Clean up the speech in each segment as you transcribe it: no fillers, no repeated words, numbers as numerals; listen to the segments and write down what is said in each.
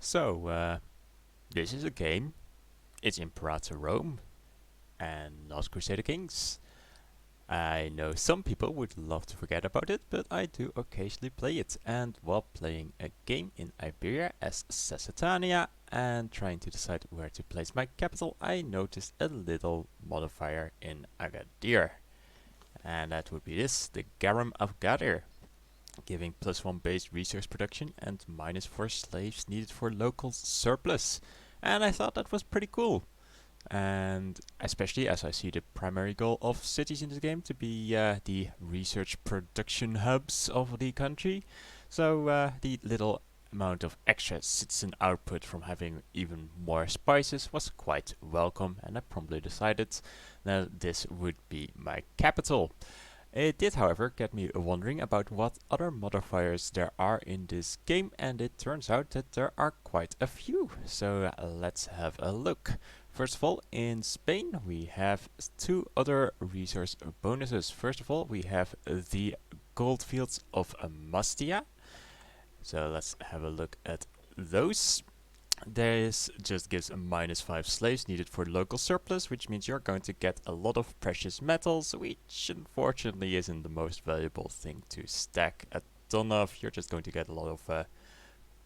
This is a game. It's Imperator Rome and not Crusader Kings. I know some people would love to forget about it, but I do occasionally play it. And while playing a game in Iberia as Sasatania and trying to decide where to place my capital, I noticed a little modifier in Agadir. And that would be this, the Garam of Gadir, giving +1 base resource production and -4 slaves needed for local surplus. And I thought that was pretty cool. And especially as I see the primary goal of cities in this game to be the research production hubs of the country. So the little amount of extra citizen output from having even more spices was quite welcome, and I promptly decided that this would be my capital. It did, however, get me wondering about what other modifiers there are in this game, and it turns out that there are quite a few. So let's have a look. First of all, in Spain we have two other resource bonuses. First of all, we have the goldfields of Mustia. So let's have a look at those. This just gives a -5 slaves needed for local surplus, which means you're going to get a lot of precious metals, which unfortunately isn't the most valuable thing to stack a ton of. You're just going to get a lot of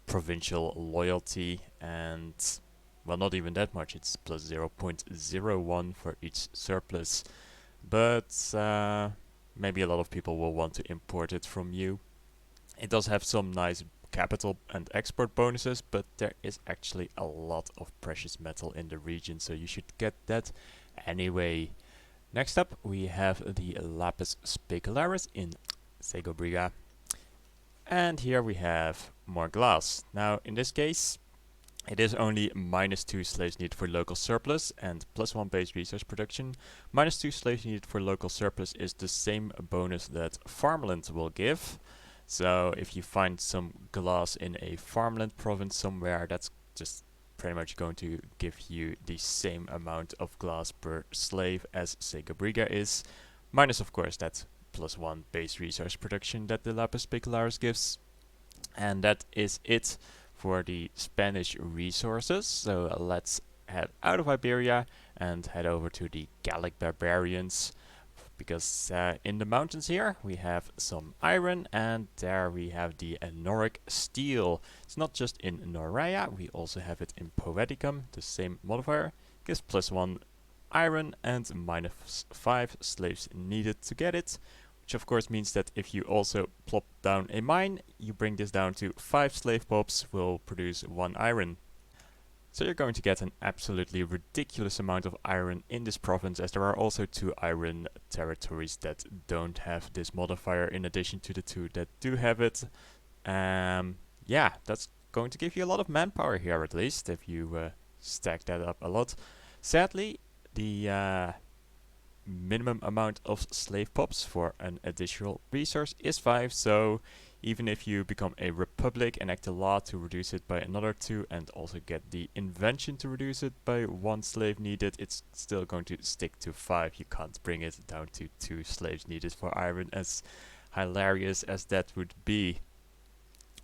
provincial loyalty, and well, not even that much. It's plus 0.01 for each surplus, but maybe a lot of people will want to import it from you. It does have some nice capital and export bonuses, but there is actually a lot of precious metal in the region, so you should get that anyway. Next up, we have the Lapis Specularis in Segobriga, and here we have more glass. Now, in this case, it is only -2 slaves needed for local surplus and +1 base resource production. -2 slaves needed for local surplus is the same bonus that farmland will give. So if you find some glass in a farmland province somewhere, that's just pretty much going to give you the same amount of glass per slave as Segobriga is, minus of course that +1 base resource production that the Lapis Specularis gives. And that is it for the Spanish resources. So let's head out of Iberia and head over to the Gallic barbarians, because in the mountains here we have some iron, and there we have the Noric steel. It's not just in Norea, we also have it in Poeticum, the same modifier. Gives +1 iron and -5 slaves needed to get it, which of course means that if you also plop down a mine, you bring this down to 5 slave pops, will produce 1 iron. So you're going to get an absolutely ridiculous amount of iron in this province, as there are also 2 iron territories that don't have this modifier in addition to the 2 that do have it. Yeah, that's going to give you a lot of manpower here, at least, if you stack that up a lot. Sadly, the minimum amount of slave pops for an additional resource is 5, so even if you become a republic, enact a law to reduce it by another 2, and also get the invention to reduce it by 1 slave needed, it's still going to stick to 5. You can't bring it down to 2 slaves needed for iron, as hilarious as that would be.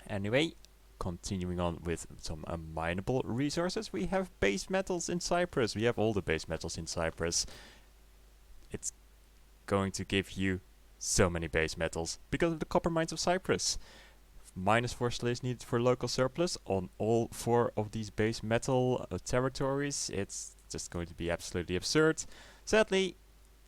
Anyway, continuing on with some mineable resources, we have base metals in Cyprus. We have all the base metals in Cyprus. It's going to give you so many base metals because of the copper mines of Cyprus. -4 slaves needed for local surplus on all 4 of these base metal territories. It's just going to be absolutely absurd. Sadly,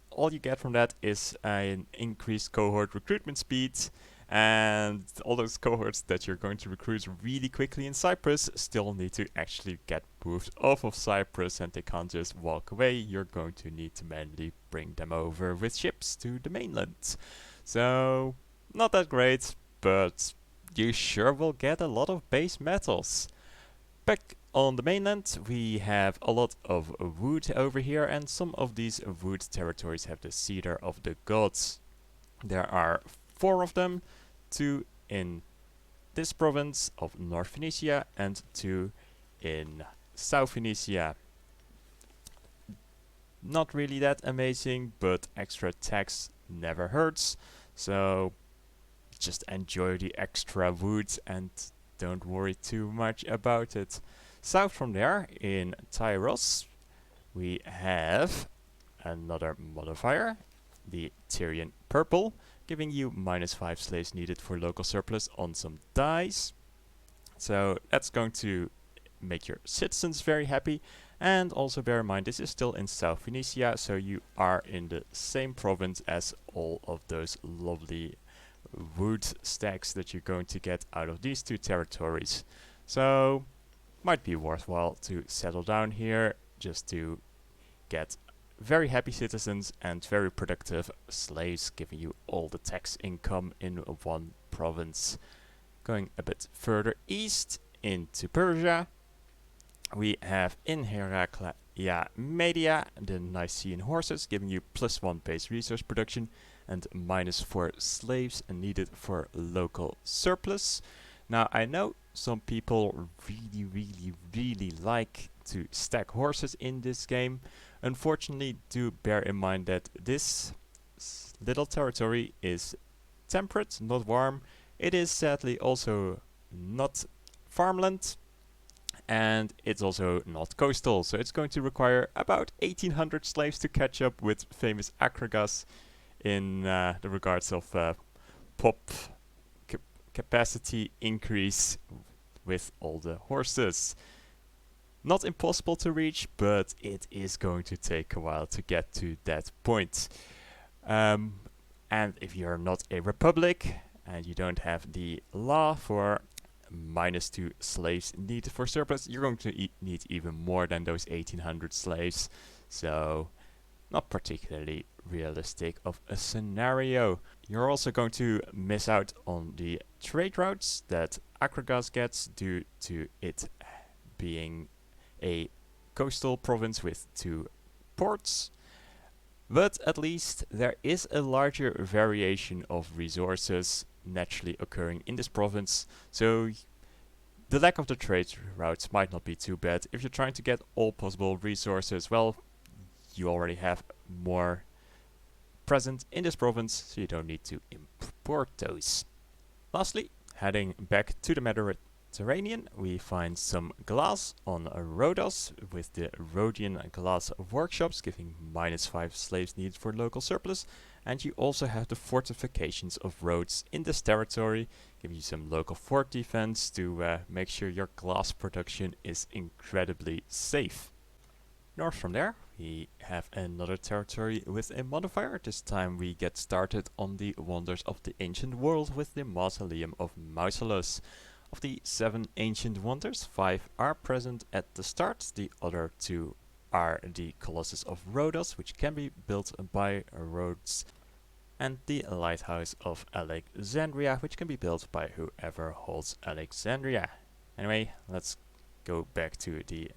all you get from that is an increased cohort recruitment speed, and all those cohorts that you're going to recruit really quickly in Cyprus still need to actually get moved off of Cyprus, and they can't just walk away. You're going to need to manually bring them over with ships to the mainland. So, not that great, but you sure will get a lot of base metals. Back on the mainland, we have a lot of wood over here, and some of these wood territories have the Cedar of the Gods. There are 4 of them, 2 in this province of North Phoenicia and 2 in South Phoenicia. Not really that amazing, but extra tax never hurts, so just enjoy the extra wood, and don't worry too much about it. South from there, in Tyros, we have another modifier, the Tyrian Purple, giving you -5 slaves needed for local surplus on some dice. So that's going to make your citizens very happy. And also bear in mind, this is still in South Phoenicia, so you are in the same province as all of those lovely wood stacks that you're going to get out of these two territories. So might be worthwhile to settle down here just to get very happy citizens and very productive slaves, giving you all the tax income in one province. Going a bit further east into Persia, we have in Heraclea Media the Nicaean horses, giving you +1 base resource production and -4 slaves needed for local surplus. Now I know some people really like to stack horses in this game. Unfortunately, do bear in mind that this little territory is temperate, not warm. It is sadly also not farmland, and it's also not coastal, so it's going to require about 1800 slaves to catch up with famous Akragas in the regards of pop capacity increase with all the horses. Not impossible to reach, but it is going to take a while to get to that point. And if you're not a republic and you don't have the law for -2 slaves needed for surplus, you're going to need even more than those 1800 slaves. So not particularly realistic of a scenario. You're also going to miss out on the trade routes that Akragas gets due to it being a coastal province with 2 ports. But at least there is a larger variation of resources naturally occurring in this province, so the lack of the trade routes might not be too bad. If you're trying to get all possible resources, well, you already have more present in this province, so you don't need to import those. Lastly, heading back to the Mediterranean, we find some glass on Rhodos with the Rhodian glass workshops, giving -5 slaves needed for local surplus. And you also have the fortifications of Rhodes in this territory, giving you some local fort defense to make sure your glass production is incredibly safe. North from there, we have another territory with a modifier. This time we get started on the wonders of the ancient world with the Mausoleum of Mausolus. Of the 7 ancient wonders, 5 are present at the start. The other 2 are the Colossus of Rhodos, which can be built by Rhodes, and the Lighthouse of Alexandria, which can be built by whoever holds Alexandria. Anyway, let's go back to the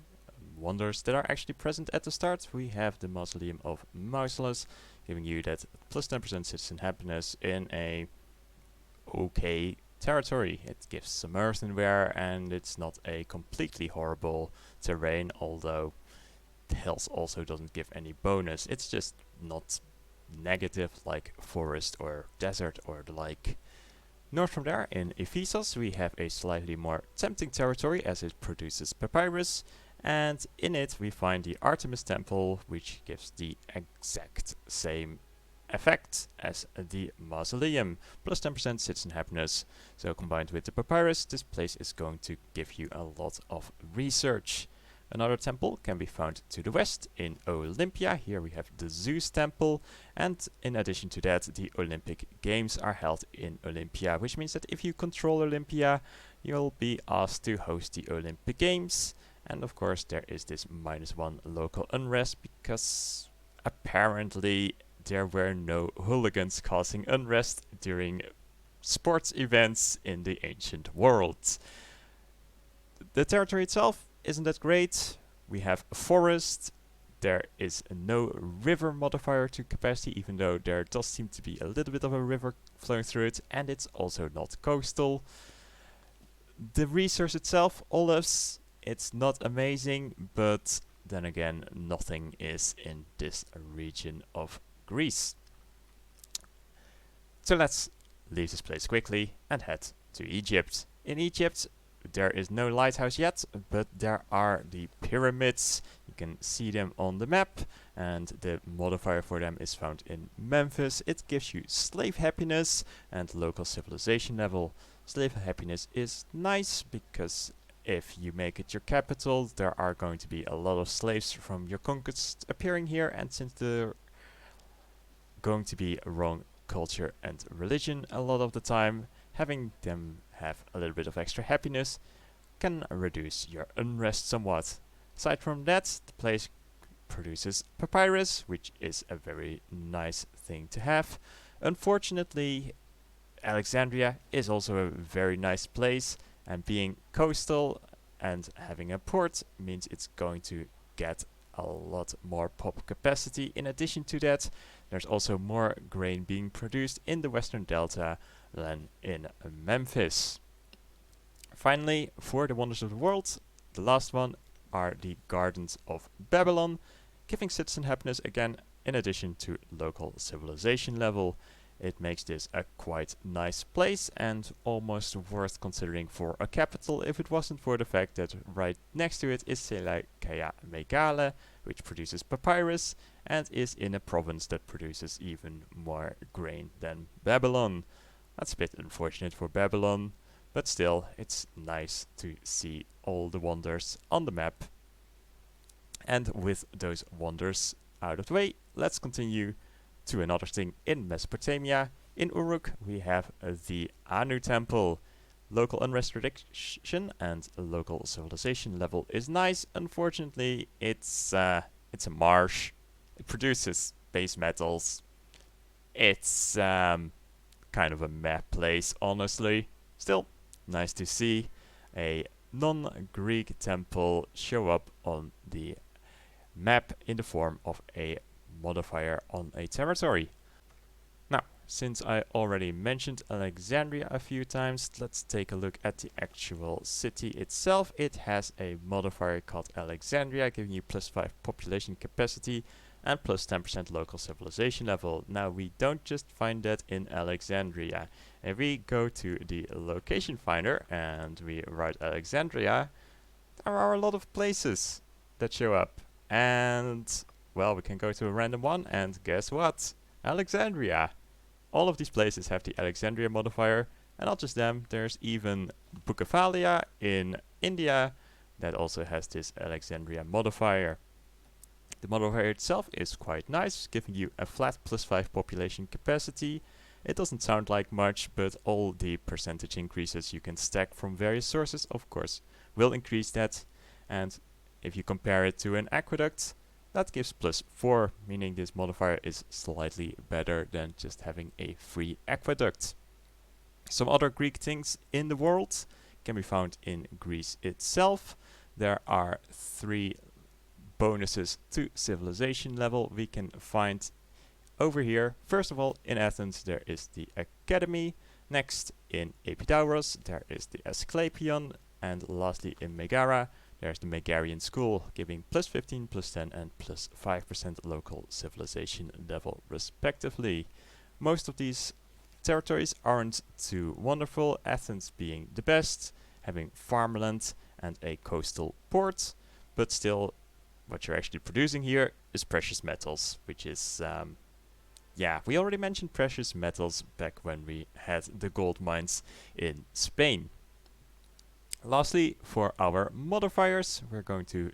wonders that are actually present at the start. We have the Mausoleum of Mausolus, giving you that +10% citizen happiness in a okay territory. It gives some earthenware, and it's not a completely horrible terrain, although the hills also doesn't give any bonus. It's just not negative like forest or desert or the like. North from there, in Ephesus, we have a slightly more tempting territory as it produces papyrus, and in it we find the Artemis Temple, which gives the exact same effect as the Mausoleum, +10% citizen happiness. So combined with the papyrus, this place is going to give you a lot of research. Another temple can be found to the west in Olympia. Here we have the Zeus Temple, and in addition to that, the Olympic Games are held in Olympia, which means that if you control Olympia, you'll be asked to host the Olympic Games. And of course there is this -1 local unrest, because apparently there were no hooligans causing unrest during sports events in the ancient world. The territory itself isn't that great. We have a forest. There is no river modifier to capacity, even though there does seem to be a little bit of a river flowing through it, and it's also not coastal. The resource itself, olives, it's not amazing, but then again, nothing is in this region of Greece. So let's leave this place quickly and head to Egypt. In Egypt, there is no lighthouse yet, but there are the pyramids. You can see them on the map, and the modifier for them is found in Memphis. It gives you slave happiness and local civilization level. Slave happiness is nice because if you make it your capital, there are going to be a lot of slaves from your conquest appearing here, and since they're going to be a wrong culture and religion a lot of the time, having them have a little bit of extra happiness can reduce your unrest somewhat. Aside from that, the place produces papyrus, which is a very nice thing to have. Unfortunately, Alexandria is also a very nice place, and being coastal and having a port means it's going to get a lot more pop capacity. In addition to that, there's also more grain being produced in the Western Delta than in Memphis. Finally, for the wonders of the world, the last one are the Gardens of Babylon, giving citizen happiness again in addition to local civilization level. It makes this a quite nice place and almost worth considering for a capital if it wasn't for the fact that right next to it is Seleucia Megale, which produces papyrus and is in a province that produces even more grain than Babylon. That's a bit unfortunate for Babylon, but still it's nice to see all the wonders on the map. And with those wonders out of the way, let's continue to another thing in Mesopotamia. In Uruk we have the Anu Temple. Local unrest reduction and local civilization level is nice. Unfortunately, it's a marsh. It produces base metals. It's kind of a meh place, honestly. Still, nice to see a non-Greek temple show up on the map in the form of a modifier on a territory. Now, since I already mentioned Alexandria a few times, let's take a look at the actual city itself. It has a modifier called Alexandria, giving you +5 population capacity and +10% local civilization level. Now, we don't just find that in Alexandria. If we go to the location finder and we write Alexandria, there are a lot of places that show up. And well, we can go to a random one, and guess what? Alexandria. All of these places have the Alexandria modifier, and not just them, there's even Bukavalia in India that also has this Alexandria modifier. The modifier itself is quite nice, giving you a flat +5 population capacity. It doesn't sound like much, but all the percentage increases you can stack from various sources, of course, will increase that. And if you compare it to an aqueduct, that gives +4, meaning this modifier is slightly better than just having a free aqueduct. Some other Greek things in the world can be found in Greece itself. There are 3 bonuses to civilization level we can find over here. First of all, in Athens there is the Academy. Next, in Epidaurus there is the Asclepion. And lastly, in Megara there's the Megarian School, giving +15, +10 and +5% local civilization level respectively. Most of these territories aren't too wonderful, Athens being the best, having farmland and a coastal port, but still what you're actually producing here is precious metals, which is, yeah, we already mentioned precious metals back when we had the gold mines in Spain. Lastly, for our modifiers, we're going to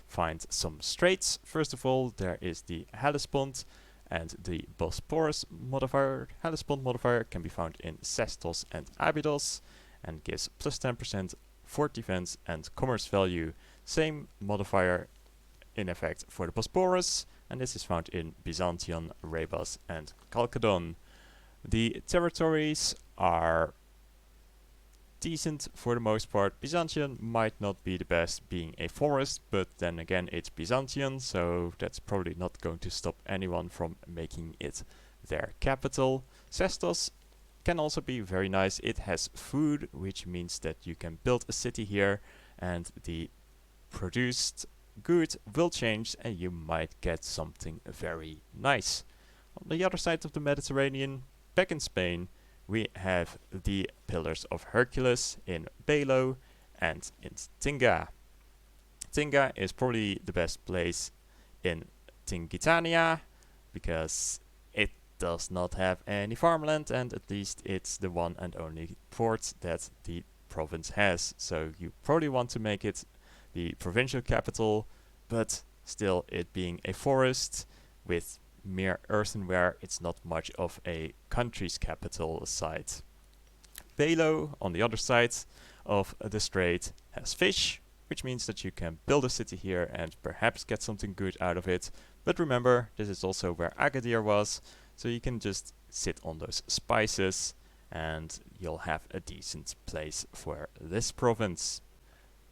find some straits. First of all, there is the Hellespont and the Bosporus modifier. Hellespont modifier can be found in Sestos and Abydos and gives +10% fort defense and commerce value. Same modifier in effect for the Bosporus, and this is found in Byzantium, Rebus and Chalcedon. The territories are decent for the most part. Byzantium might not be the best, being a forest, but then again it's Byzantium, so that's probably not going to stop anyone from making it their capital. Sestos can also be very nice. It has food, which means that you can build a city here and the produced good will change and you might get something very nice. On the other side of the Mediterranean, back in Spain, we have the Pillars of Hercules in Belo and in Tinga. Tinga is probably the best place in Tingitania because it does not have any farmland, and at least it's the one and only port that the province has. So you probably want to make it the provincial capital, but still, it being a forest with mere earthenware, it's not much of a country's capital site. Belo, on the other side of the strait, has fish, which means that you can build a city here and perhaps get something good out of it. But remember, this is also where Agadir was, so you can just sit on those spices and you'll have a decent place for this province.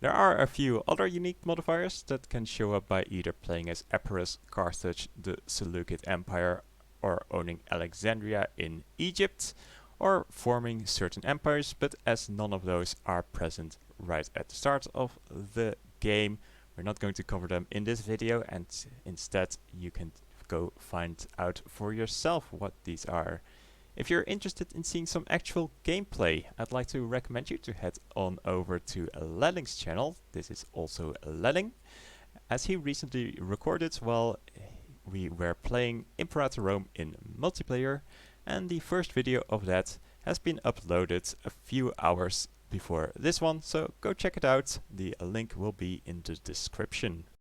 There are a few other unique modifiers that can show up by either playing as Epirus, Carthage, the Seleucid Empire, or owning Alexandria in Egypt, or forming certain empires, but as none of those are present right at the start of the game, we're not going to cover them in this video, and instead you can go find out for yourself what these are. If you're interested in seeing some actual gameplay, I'd like to recommend you to head on over to Lelling's channel. This is also Lelling, as he recently recorded while we were playing Imperator Rome in multiplayer, and the first video of that has been uploaded a few hours before this one, so go check it out. The link will be in the description.